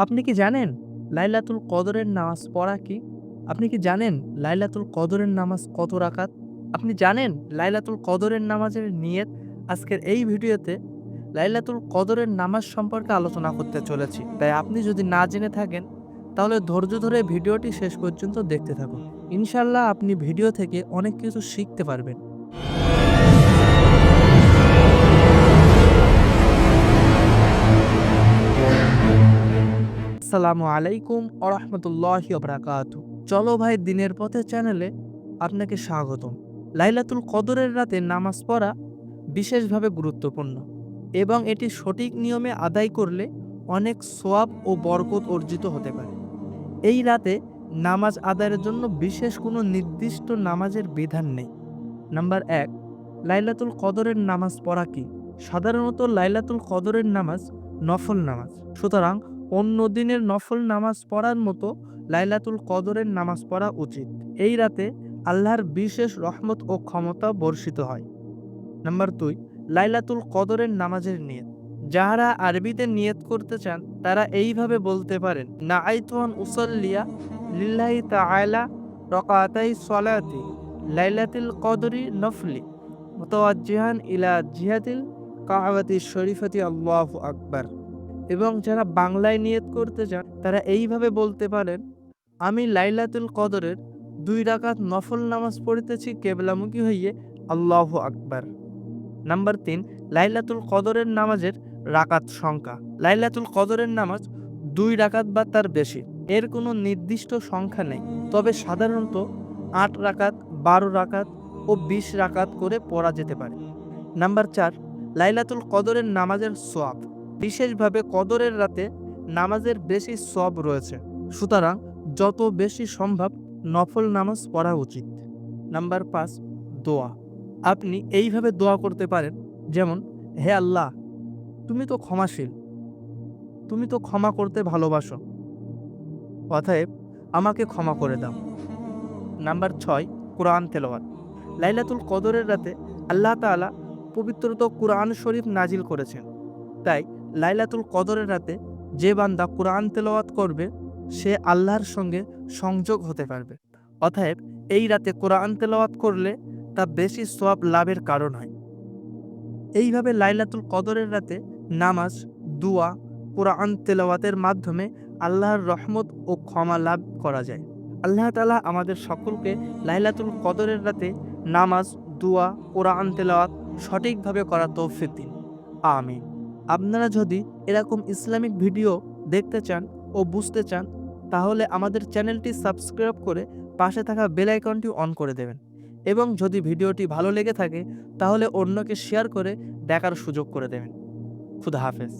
আপনি কি জানেন লাইলাতুল কদরের নামাজ পড়া কি? আপনি কি জানেন লাইলাতুল কদরের নামাজ কত রাকাত? আপনি জানেন লাইলাতুল কদরের নামাজের নিয়ত? আজকের এই ভিডিওতে লাইলাতুল কদরের নামাজ সম্পর্কে আলোচনা করতে চলেছি। তাই আপনি যদি না জেনে থাকেন তাহলে ধৈর্য ধরে ভিডিওটি শেষ পর্যন্ত দেখতে থাকুন। ইনশাআল্লাহ আপনি ভিডিও থেকে অনেক কিছু শিখতে পারবেন। আসসালামু আলাইকুম ওয়া রাহমাতুল্লাহি ওয়া বারাকাতুহু। চলো ভাই দিনের পথে চ্যানেলে আপনাকে স্বাগতম। লাইলাতুল কদরের রাতে নামাজ পড়া বিশেষভাবে গুরুত্বপূর্ণ এবং এটি সঠিক নিয়মে আদায় করলে অনেক সওয়াব ও বরকত অর্জিত হতে পারে। এই রাতে নামাজ আদায়ের জন্য বিশেষ কোনো নির্দিষ্ট নামাজের বিধান নেই। নাম্বার ১, লাইলাতুল কদরের নামাজ পড়া কি? সাধারণত লাইলাতুল কদরের নামাজ নফল নামাজ। সুতরাং অন্য দিনের নফল নামাজ পড়ার মতো লাইলাতুল কদরের নামাজ পড়া উচিত। এই রাতে আল্লাহর বিশেষ রহমত ও ক্ষমতা বর্ষিত হয়। নাম্বার ২, লাইলাতুল কদরের নামাজের নিয়ত। যাহারা আরবিতে নিয়ত করতে চান তারা এইভাবে বলতে পারেন, নাআইতু আন উসাল্লিয়া লিল্লাহি তাআলা রাকাতাই সলাতি লাইলাতুল কদরি নফলি মুতাওয়াজ্জিহান ইলা জিহাতিল কাবাতি শরীফাতি আল্লাহু আকবার। এবং যারা বাংলায় নিয়ত করতে চান তারা এইভাবে বলতে পারেন, আমি লাইলাতুল কদরের ২ রাকাত নফল নামাজ পড়িতেছি কেবলামুখী হইয়ে আল্লাহু আকবার। নাম্বার ৩, লাইলাতুল কদরের নামাজের রাকাত সংখ্যা। লাইলাতুল কদরের নামাজ ২ রাকাত বা তার বেশি। এর কোনো নির্দিষ্ট সংখ্যা নেই। তবে সাধারণত ৮ রাকাত, ১২ রাকাত ও ২০ রাকাত করে পড়া যেতে পারে। নাম্বার ৪, লাইলাতুল কদরের নামাজের সওয়াব। বিশেষভাবে কদরের রাতে নামাজের বেশি সওয়াব রয়েছে। সুতরাং যত বেশি সম্ভব নফল নামাজ পড়া উচিত। নাম্বার ৫, দোয়া। আপনি এইভাবে দোয়া করতে পারেন, যেমন, হে আল্লাহ, তুমি তো ক্ষমাশীল, তুমি তো ক্ষমা করতে ভালোবাসো, অতএব আমাকে ক্ষমা করে দাও। নাম্বার ৬, কোরআন তেলাওয়াত। লাইলাতুল কদরের রাতে আল্লাহ তাআলা পবিত্রত কুরআন শরীফ নাজিল করেছেন। তাই লাইলাতুল কদরের রাতে যে বান্দা কোরআন তেলাওয়াত করবে সে আল্লাহর সঙ্গে সংযোগ হতে পারবে। অতএব এই রাতে কোরআন তেলাওয়াত করলে তা বেশি সওয়াব লাভের কারণ হয়। এইভাবে লাইলাতুল কদরের রাতে নামাজ, দুয়া, কোরআন তেলাওয়াতের মাধ্যমে আল্লাহর রহমত ও ক্ষমা লাভ করা যায়। আল্লাহ তাআলা আমাদের সকলকে লাইলাতুল কদরের রাতে নামাজ, দুয়া, কোরআন তেলাওয়াত সঠিকভাবে করার তৌফিক দিন। আমিন। আপনারা যদি এরকম ইসলামিক ভিডিও দেখতে চান ও বুঝতে চান তাহলে আমাদের চ্যানেলটি সাবস্ক্রাইব করে পাশে থাকা বেল আইকনটি অন করে দেবেন এবং যদি ভিডিওটি ভালো লেগে থাকে তাহলে অন্যকে শেয়ার করে দেখার সুযোগ করে দেবেন। খুদা হাফেজ।